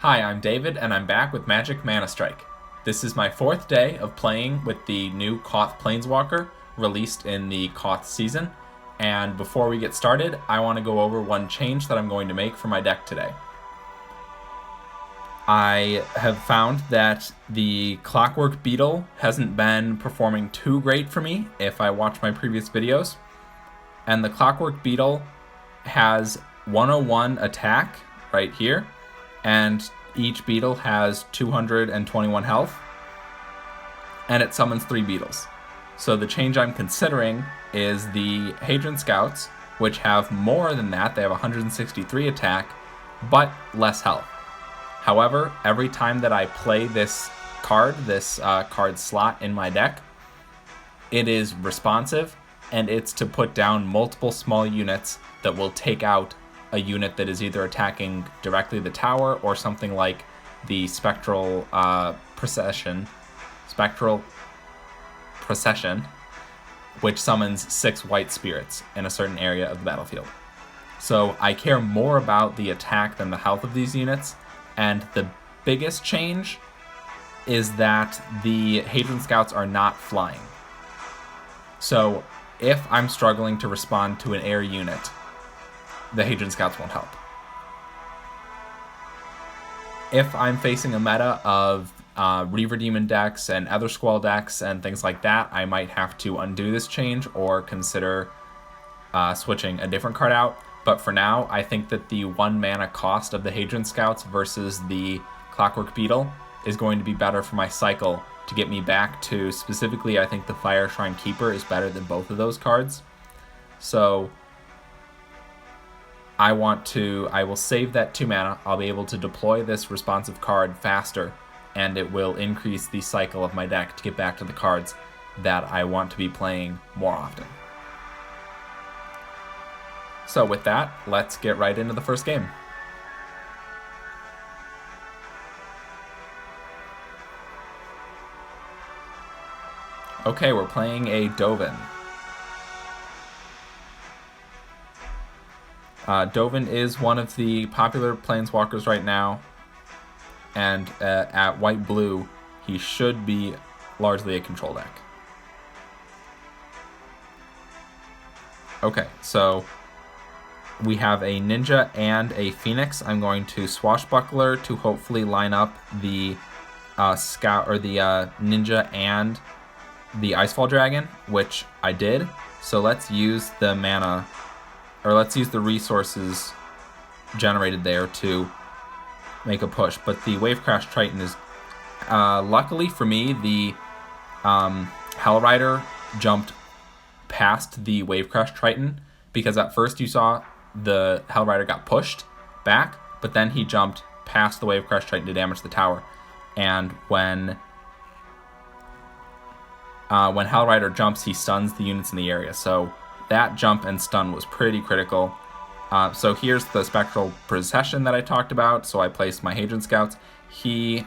Hi, I'm David, and I'm back with Magic ManaStrike. This is my 4th day of playing with the new Koth Planeswalker, released in the Koth season, and before we get started, I want to go over one change that I'm going to make for my deck today. I have found that the Clockwork Beetle hasn't been performing too great for me if I watch my previous videos, and the Clockwork Beetle has 101 attack right here, and each beetle has 221 health, and it summons 3 beetles. So the change I'm considering is the Hedron Scouts, which have more than that. They have 163 attack, but less health. However, every time that I play this card slot in my deck, it is responsive, and it's to put down multiple small units that will take out a unit that is either attacking directly the tower or something like the Spectral Procession, which summons 6 white spirits in a certain area of the battlefield. So I care more about the attack than the health of these units, and the biggest change is that the Hedron Scouts are not flying. So if I'm struggling to respond to an air unit, the Hedron Scouts won't help. If I'm facing a meta of Reaver Demon decks and Other Squall decks and things like that, I might have to undo this change or consider switching a different card out. But for now, I think that the 1 mana cost of the Hedron Scouts versus the Clockwork Beetle is going to be better for my cycle to get me back to, specifically, I think the Fire Shrine Keeper is better than both of those cards. So I will save that 2 mana. I'll be able to deploy this responsive card faster, and it will increase the cycle of my deck to get back to the cards that I want to be playing more often. So with that, let's get right into the first game. Okay, we're playing a Dovin. Dovin is one of the popular planeswalkers right now, and at white-blue, he should be largely a control deck. Okay, so we have a Ninja and a Phoenix. I'm going to Swashbuckler to hopefully line up the Scout or the Ninja and the Icefall Dragon, which I did. So let's use the mana, or let's use the resources generated there to make a push. But the Wavecrash Triton is, luckily for me, the Hellrider jumped past the Wavecrash Triton, because at first you saw the Hellrider got pushed back, but then he jumped past the Wavecrash Triton to damage the tower. And when Hellrider jumps, he stuns the units in the area. So that jump and stun was pretty critical. So here's the Spectral Procession that I talked about. So I placed my Hedron Scouts. He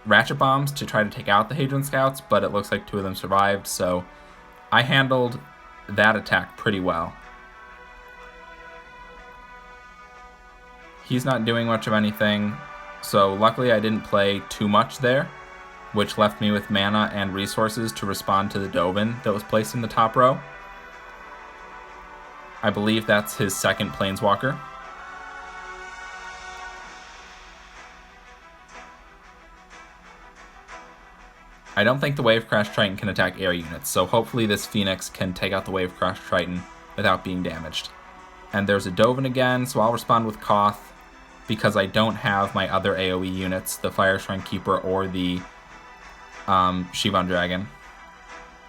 Ratchet Bombs to try to take out the Hedron Scouts, but it looks like 2 of them survived. So I handled that attack pretty well. He's not doing much of anything, so luckily I didn't play too much there, which left me with mana and resources to respond to the Dovin that was placed in the top row. I believe that's his 2nd Planeswalker. I don't think the Wavecrash Triton can attack air units, so hopefully this Phoenix can take out the Wavecrash Triton without being damaged. And there's a Dovin again, so I'll respond with Koth, because I don't have my other AoE units, the Fire Shrine Keeper or the Shivan Dragon.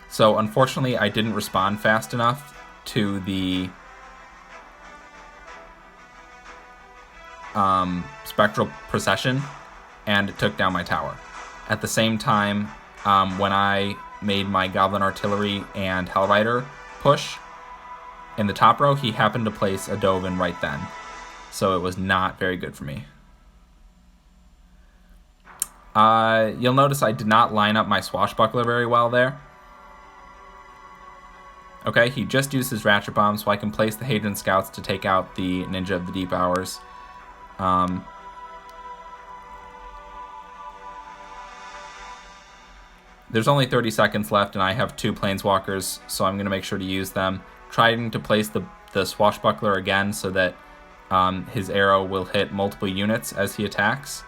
So unfortunately I didn't respond fast enough to the Spectral Procession, and it took down my tower. At the same time, when I made my Goblin Artillery and Hellrider push in the top row, he happened to place a Dovin right then. So it was not very good for me. You'll notice I did not line up my Swashbuckler very well there. Okay, he just used his Ratchet Bomb, so I can place the Hedron Scouts to take out the Ninja of the Deep Hours. There's only 30 seconds left, and I have 2 planeswalkers, so I'm going to make sure to use them. Trying to place the swashbuckler again so that his arrow will hit multiple units as he attacks.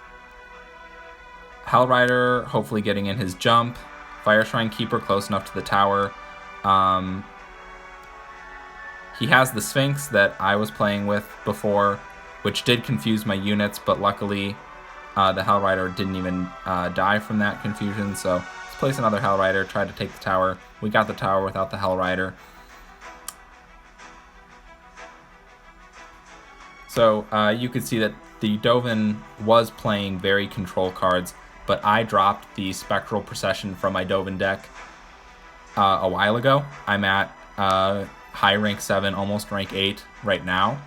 Hellrider hopefully getting in his jump. Fire Shrine Keeper close enough to the tower. He has the Sphinx that I was playing with before, which did confuse my units, but luckily the Hellrider didn't even die from that confusion. So let's place another Hellrider, try to take the tower. We got the tower without the Hellrider. So you could see that the Dovin was playing very control cards, but I dropped the Spectral Procession from my Dovin deck a while ago. I'm at high rank 7, almost rank 8 right now.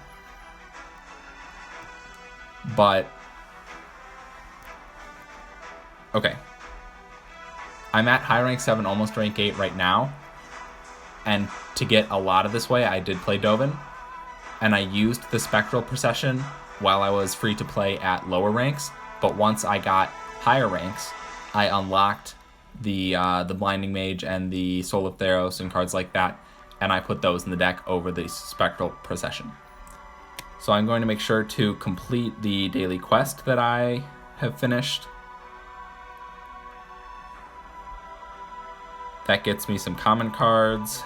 But, okay. I'm at high rank 7, almost rank 8 right now. And to get a lot of this way, I did play Dovin. And I used the Spectral Procession while I was free to play at lower ranks. But once I got higher ranks, I unlocked the Blinding Mage and the Soul of Theros and cards like that, and I put those in the deck over the Spectral Procession. So I'm going to make sure to complete the daily quest that I have finished. That gets me some common cards.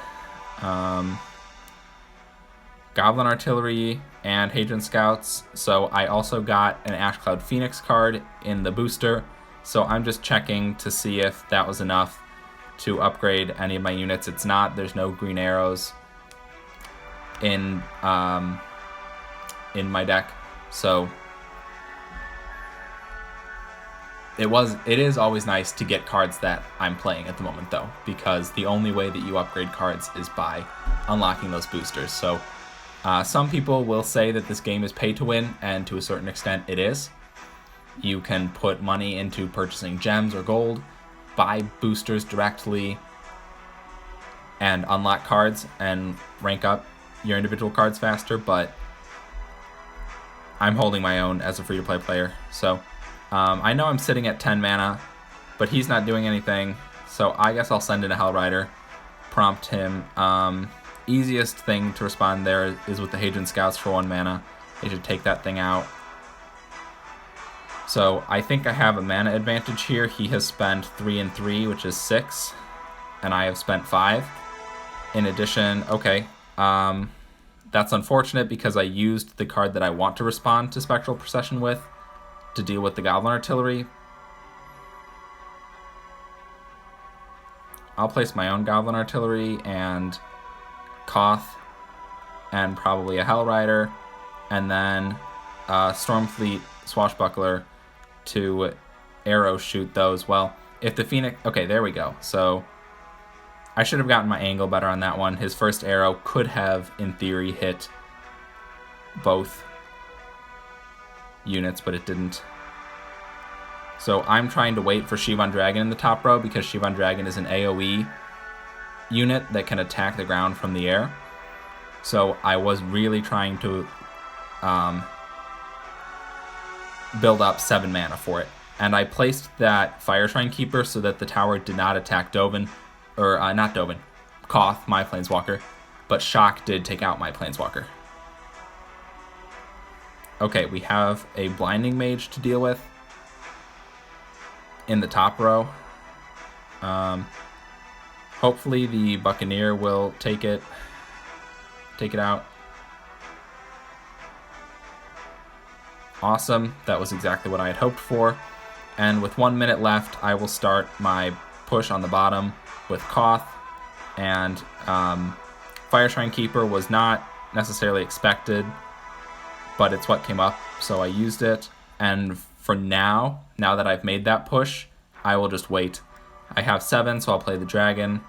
Goblin Artillery and Hedron Scouts. So I also got an Ashcloud Phoenix card in the booster. So I'm just checking to see if that was enough to upgrade any of my units. It's not. There's no green arrows in my deck. So it is always nice to get cards that I'm playing at the moment, though, because the only way that you upgrade cards is by unlocking those boosters. So some people will say that this game is pay to win, and to a certain extent it is. You can put money into purchasing gems or gold, buy boosters directly, and unlock cards and rank up your individual cards faster, but I'm holding my own as a free-to-play player. So I know I'm sitting at 10 mana, but he's not doing anything, so I guess I'll send in a Hellrider, prompt him. Easiest thing to respond there is with the Hedron Scouts for 1 mana. They should take that thing out. So I think I have a mana advantage here. He has spent 3 and 3, which is 6, and I have spent 5. In addition, okay, that's unfortunate because I used the card that I want to respond to Spectral Procession with to deal with the Goblin Artillery. I'll place my own Goblin Artillery and Koth and probably a Hellrider, and then Stormfleet Swashbuckler to arrow shoot those. Well, if the Phoenix... Okay, there we go. So I should have gotten my angle better on that one. His first arrow could have, in theory, hit both units, but it didn't. So I'm trying to wait for Shivan Dragon in the top row because Shivan Dragon is an AoE unit that can attack the ground from the air. So I was really trying to build up 7 mana for it. And I placed that Fire Shrine Keeper so that the tower did not attack Dovin, or not Dovin, Koth, my Planeswalker, but Shock did take out my Planeswalker. Okay, we have a Blinding Mage to deal with in the top row. Hopefully the Buccaneer will take it out. Awesome, that was exactly what I had hoped for. And with 1 minute left, I will start my push on the bottom with Koth. And Fire Shrine Keeper was not necessarily expected, but it's what came up, so I used it. And for now that I've made that push, I will just wait. I have 7, so I'll play the dragon.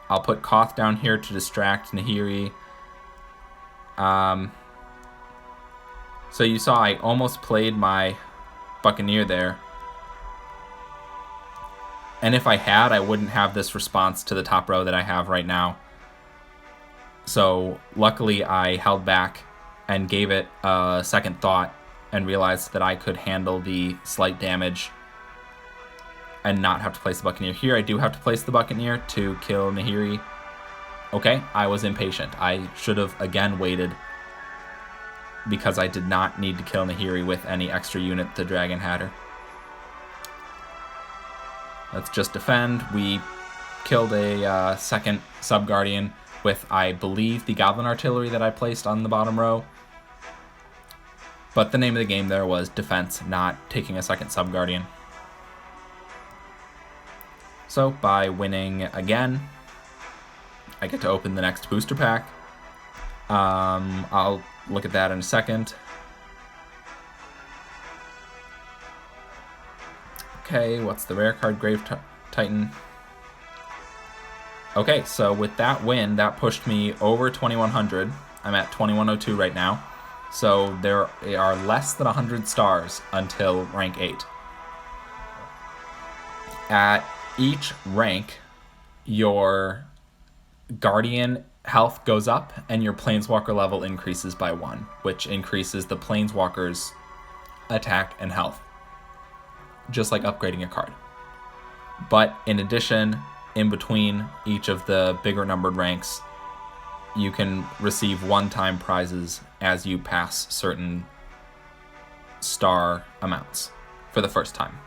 I'll put Koth down here to distract Nahiri. So you saw I almost played my Buccaneer there. And if I had, I wouldn't have this response to the top row that I have right now. So luckily I held back and gave it a second thought and realized that I could handle the slight damage and not have to place the Buccaneer here. I do have to place the Buccaneer to kill Nahiri. Okay, I was impatient. I should have again waited because I did not need to kill Nahiri with any extra unit the dragon had her. Let's just defend. We killed a second Sub-Guardian with, I believe, the Goblin Artillery that I placed on the bottom row. But the name of the game there was defense, not taking a second Sub-Guardian. So by winning again, I get to open the next booster pack. I'll look at that in a second. Okay, what's the rare card? Grave Titan. Okay, so with that win, that pushed me over 2100. I'm at 2102 right now. So there are less than 100 stars until rank 8. At each rank, your Guardian health goes up and your Planeswalker level increases by 1, which increases the Planeswalker's attack and health, just like upgrading a card. But in addition, in between each of the bigger numbered ranks, you can receive one-time prizes as you pass certain star amounts for the first time.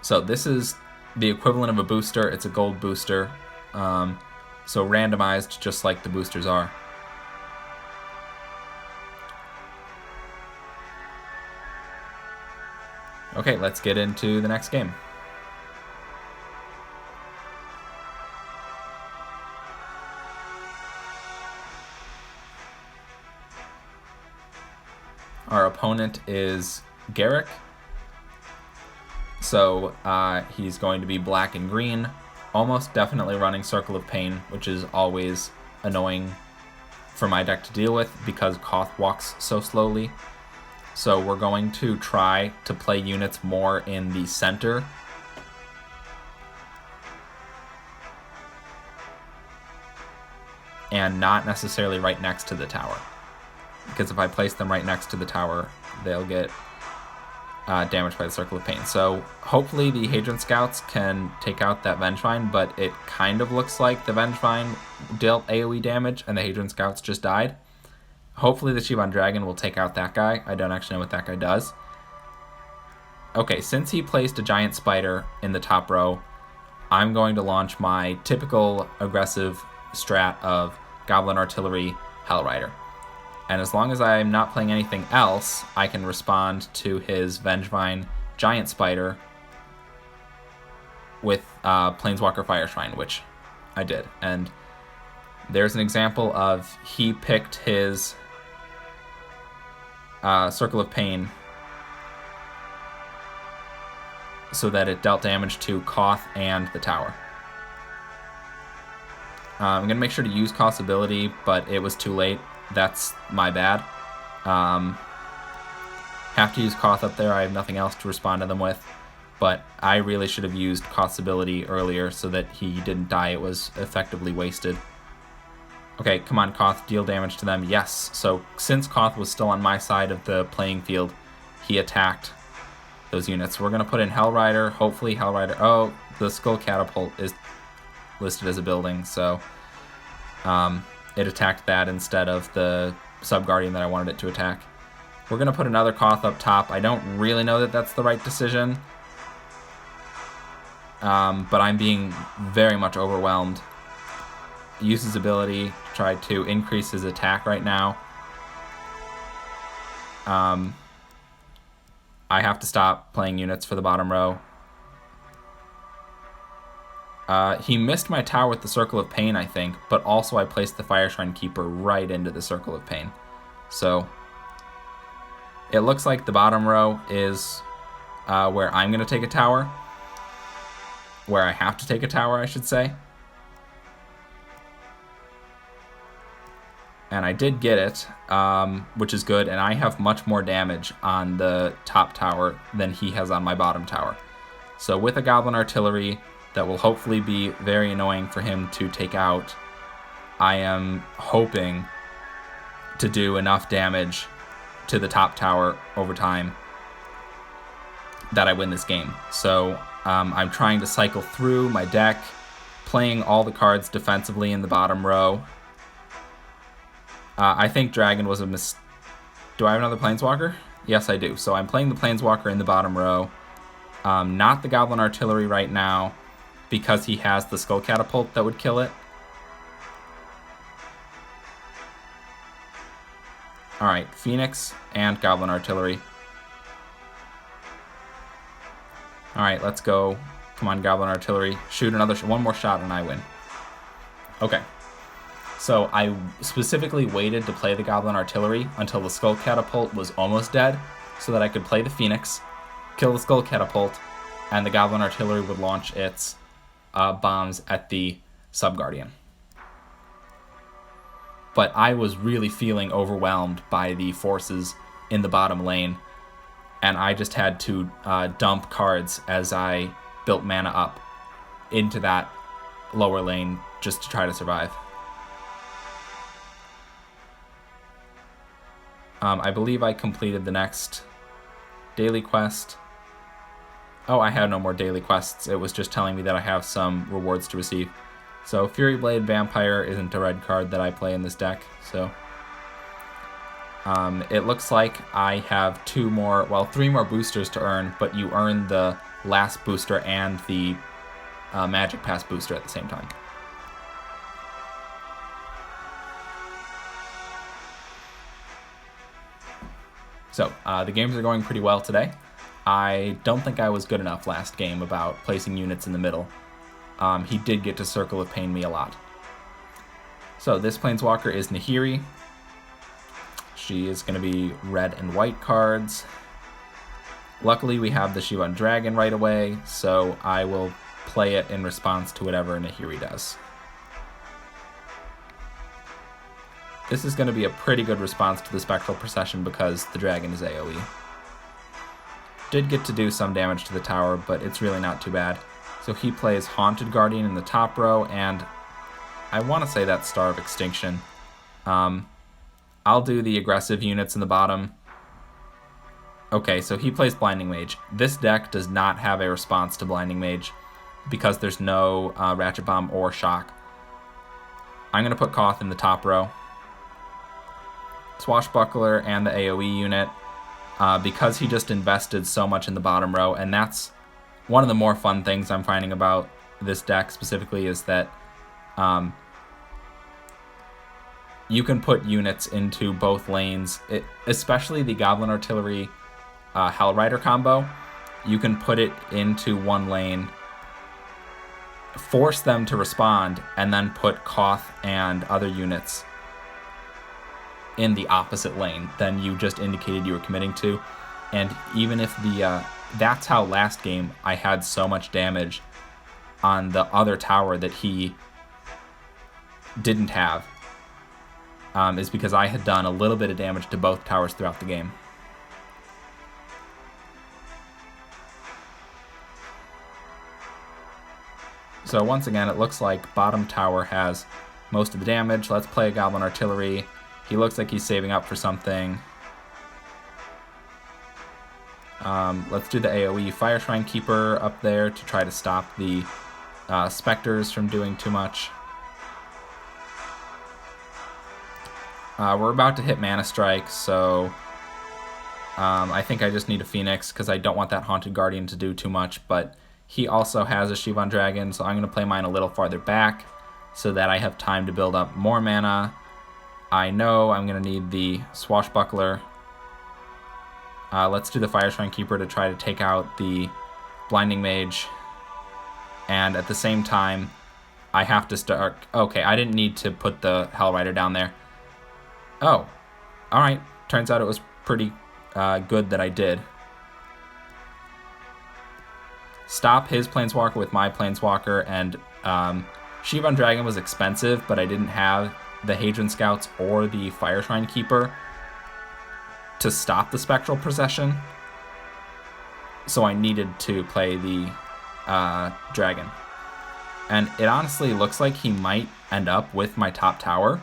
So this is the equivalent of a booster. It's a gold booster, so randomized just like the boosters are. Okay, let's get into the next game. Our opponent is Garrick. So he's going to be black and green, almost definitely running Circle of Pain, which is always annoying for my deck to deal with because Koth walks so slowly. So we're going to try to play units more in the center. And not necessarily right next to the tower. Because if I place them right next to the tower, they'll get damaged by the Circle of Pain. So hopefully the Hedron Scouts can take out that Vengevine, but it kind of looks like the Vengevine dealt AoE damage and the Hedron Scouts just died. Hopefully the Shivan Dragon will take out that guy. I don't actually know what that guy does. Okay, since he placed a giant spider in the top row, I'm going to launch my typical aggressive strat of Goblin Artillery Hellrider. And as long as I'm not playing anything else, I can respond to his Vengevine Giant Spider with Planeswalker Fire Shrine, which I did. And there's an example of he picked his Circle of Pain so that it dealt damage to Koth and the tower. I'm going to make sure to use Koth's ability, but it was too late. That's my bad. Have to use Koth up there. I have nothing else to respond to them with. But I really should have used Koth's ability earlier so that he didn't die. It was effectively wasted. Okay, come on, Koth, deal damage to them. Yes, so since Koth was still on my side of the playing field, he attacked those units. We're going to put in Hellrider. Hopefully Hellrider... Oh, the Skull Catapult is listed as a building, so... it attacked that instead of the Sub-Guardian that I wanted it to attack. We're going to put another Koth up top. I don't really know that that's the right decision. But I'm being very much overwhelmed. Use his ability to try to increase his attack right now. I have to stop playing units for the bottom row. He missed my tower with the Circle of Pain, I think, but also I placed the Fire Shrine Keeper right into the Circle of Pain. So, it looks like the bottom row is where I'm going to take a tower. Where I have to take a tower, I should say. And I did get it, which is good, and I have much more damage on the top tower than he has on my bottom tower. So with a Goblin Artillery that will hopefully be very annoying for him to take out, I am hoping to do enough damage to the top tower over time that I win this game. So I'm trying to cycle through my deck, playing all the cards defensively in the bottom row. I think Dragon was a Do I have another Planeswalker? Yes, I do. So I'm playing the Planeswalker in the bottom row. Not the Goblin Artillery right now, because he has the Skull Catapult that would kill it. Alright, Phoenix and Goblin Artillery. Alright, let's go. Come on, Goblin Artillery. Shoot one more shot and I win. Okay. So I specifically waited to play the Goblin Artillery until the Skull Catapult was almost dead, so that I could play the Phoenix, kill the Skull Catapult, and the Goblin Artillery would launch its bombs at the Sub-Guardian. But I was really feeling overwhelmed by the forces in the bottom lane, and I just had to dump cards as I built mana up into that lower lane just to try to survive. I believe I completed the next daily quest. Oh, I had no more daily quests. It was just telling me that I have some rewards to receive. So Fury Blade Vampire isn't a red card that I play in this deck. So it looks like I have three more boosters to earn, but you earn the last booster and the Magic Pass booster at the same time. So the games are going pretty well today. I don't think I was good enough last game about placing units in the middle. He did get to Circle of Pain me a lot. So this Planeswalker is Nahiri. She is going to be red and white cards. Luckily we have the Shivan Dragon right away, so I will play it in response to whatever Nahiri does. This is going to be a pretty good response to the Spectral Procession because the dragon is AoE. Did get to do some damage to the tower, but it's really not too bad. So he plays Haunted Guardian in the top row, and I want to say that's Star of Extinction. I'll do the aggressive units in the bottom. Okay, so he plays Blinding Mage. This deck does not have a response to Blinding Mage because there's no Ratchet Bomb or Shock. I'm going to put Koth in the top row. Swashbuckler and the AoE unit, because he just invested so much in the bottom row, and that's one of the more fun things I'm finding about this deck specifically is that you can put units into both lanes, especially the Goblin Artillery Hellrider combo. You can put it into one lane, force them to respond, and then put Koth and other units in the opposite lane than you just indicated you were committing to. And even if that's how last game I had so much damage on the other tower that he didn't have, is because I had done a little bit of damage to both towers throughout the game. So once again, it looks like bottom tower has most of the damage. Let's play a Goblin Artillery. He looks like he's saving up for something. Let's do the AoE Fire Shrine Keeper up there to try to stop the Spectres from doing too much. We're about to hit ManaStrike, so I think I just need a Phoenix because I don't want that Haunted Guardian to do too much, but he also has a Shivan Dragon, so I'm going to play mine a little farther back so that I have time to build up more mana. I know I'm going to need the Swashbuckler. Let's do the Fire Shrine Keeper to try to take out the Blinding Mage. And at the same time, I have to start... Okay, I didn't need to put the Hellrider down there. Oh, alright. Turns out it was pretty good that I did. Stop his Planeswalker with my Planeswalker, and Shivan Dragon was expensive, but I didn't have the Hedron Scouts or the Fire Shrine Keeper to stop the Spectral Procession, so I needed to play the Dragon. And it honestly looks like he might end up with my top tower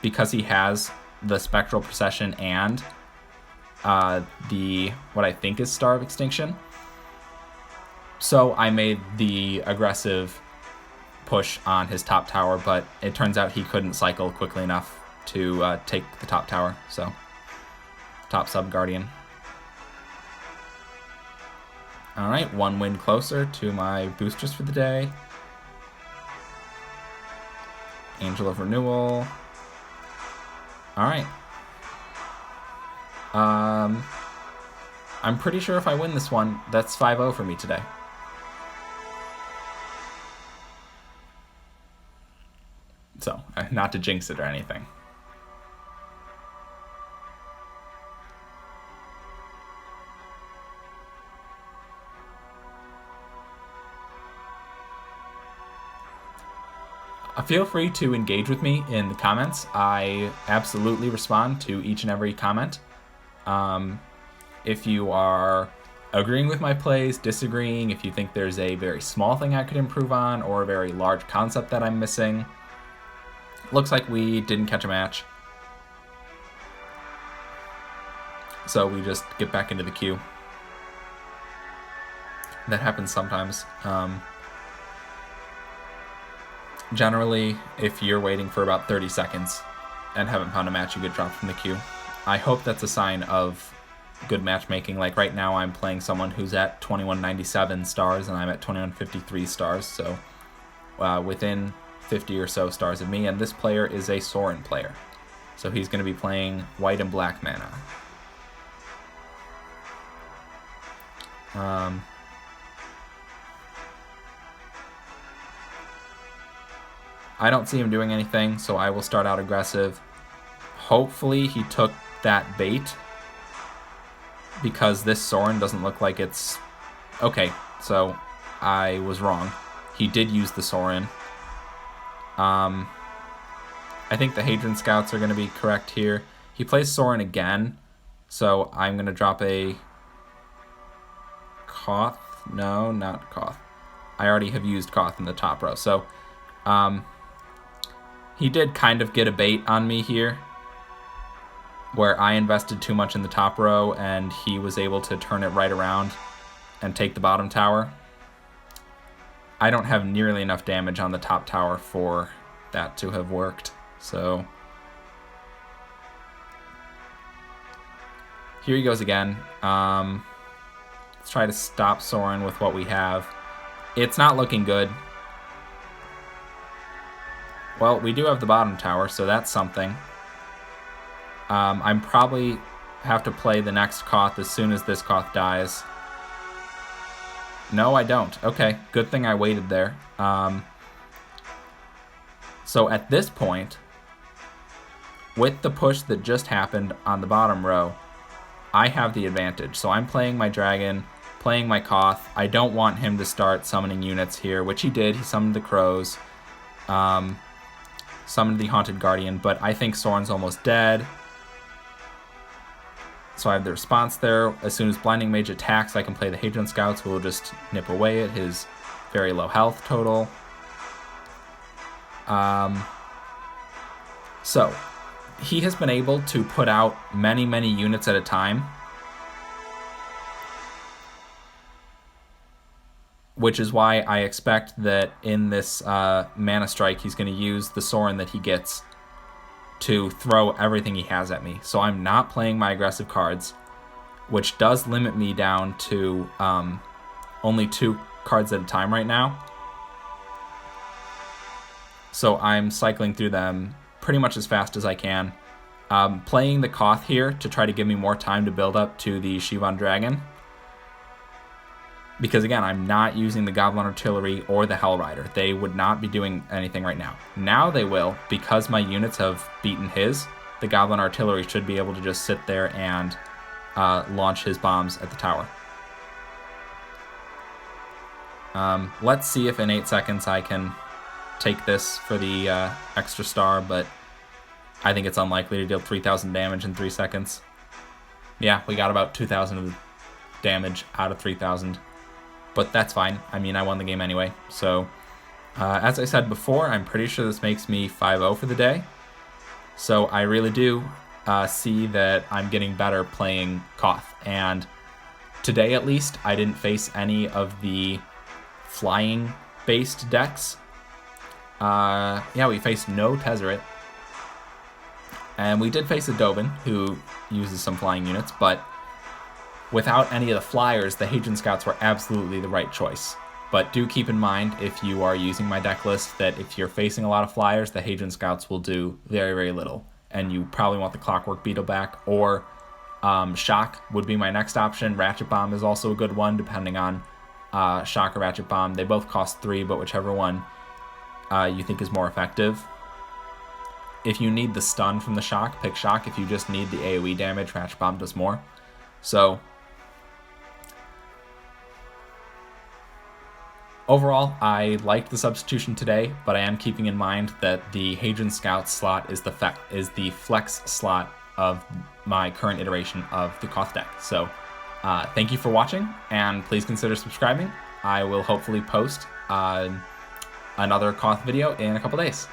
because he has the Spectral Procession and the what I think is Star of Extinction. So I made the aggressive push on his top tower, but it turns out he couldn't cycle quickly enough to take the top tower, so top sub guardian. Alright, 1 win closer to my boosters for the day. Angel of Renewal. Alright. I'm pretty sure if I win this one, that's 5-0 for me today. So, not to jinx it or anything. Feel free to engage with me in the comments. I absolutely respond to each and every comment. If you are agreeing with my plays, disagreeing, if you think there's a very small thing I could improve on, or a very large concept that I'm missing. Looks like we didn't catch a match. So we just get back into the queue. That happens sometimes. Generally, if you're waiting for about 30 seconds and haven't found a match, you get dropped from the queue. I hope that's a sign of good matchmaking. Like right now, I'm playing someone who's at 2197 stars and I'm at 2153 stars, so within 50 or so stars of me, and this player is a Sorin player. So he's going to be playing white and black mana. I don't see him doing anything, so I will start out aggressive. Hopefully he took that bait, because this Sorin doesn't look like it's... Okay, so I was wrong. He did use the Sorin. I think the Hedron Scouts are going to be correct here. He plays Sorin again, so I'm going to drop a... Koth? No, not Koth. I already have used Koth in the top row, so... he did kind of get a bait on me here, where I invested too much in the top row and he was able to turn it right around and take the bottom tower. I don't have nearly enough damage on the top tower for that to have worked, so here he goes again. Let's try to stop Sorin with what we have. It's not looking good. Well, we do have the bottom tower, so that's something. I'm probably have to play the next Koth as soon as this Koth dies. No, I don't. Okay, good thing I waited there. So at this point, with the push that just happened on the bottom row, I have the advantage. So I'm playing my dragon, playing my Koth. I don't want him to start summoning units here, which he did. He summoned the crows. Summoned the Haunted Guardian, but I think Sorin's almost dead. So I have the response there. As soon as Blinding Mage attacks, I can play the Hedron Scouts, who will just nip away at his very low health total. So, he has been able to put out many, many units at a time, which is why I expect that in this ManaStrike, he's going to use the Sorin that he gets to throw everything he has at me. So I'm not playing my aggressive cards, which does limit me down to only 2 cards at a time right now. So I'm cycling through them pretty much as fast as I can. Playing the Koth here to try to give me more time to build up to the Shivan Dragon. Because again, I'm not using the Goblin Artillery or the Hell Rider. They would not be doing anything right now. Now they will, because my units have beaten his. The Goblin Artillery should be able to just sit there and launch his bombs at the tower. Let's see if in 8 seconds I can take this for the extra star, but I think it's unlikely to deal 3,000 damage in 3 seconds. Yeah, we got about 2,000 of damage out of 3,000. But that's fine. I mean, I won the game anyway. So, as I said before, I'm pretty sure this makes me 5-0 for the day. So I really do see that I'm getting better playing Koth. And today, at least, I didn't face any of the flying-based decks. Yeah, we faced no Tezzeret. And we did face a Dobin, who uses some flying units, but without any of the flyers, the Hedron Scouts were absolutely the right choice. But do keep in mind, if you are using my deck list, that if you're facing a lot of flyers, the Hedron Scouts will do very, very little. And you probably want the Clockwork Beetle back, or Shock would be my next option. Ratchet Bomb is also a good one, depending on Shock or Ratchet Bomb. They both cost 3, but whichever one you think is more effective. If you need the stun from the Shock, pick Shock. If you just need the AoE damage, Ratchet Bomb does more. So overall, I liked the substitution today, but I am keeping in mind that the Hedron Scout slot is the flex slot of my current iteration of the Koth deck. So thank you for watching, and please consider subscribing. I will hopefully post another Koth video in a couple days.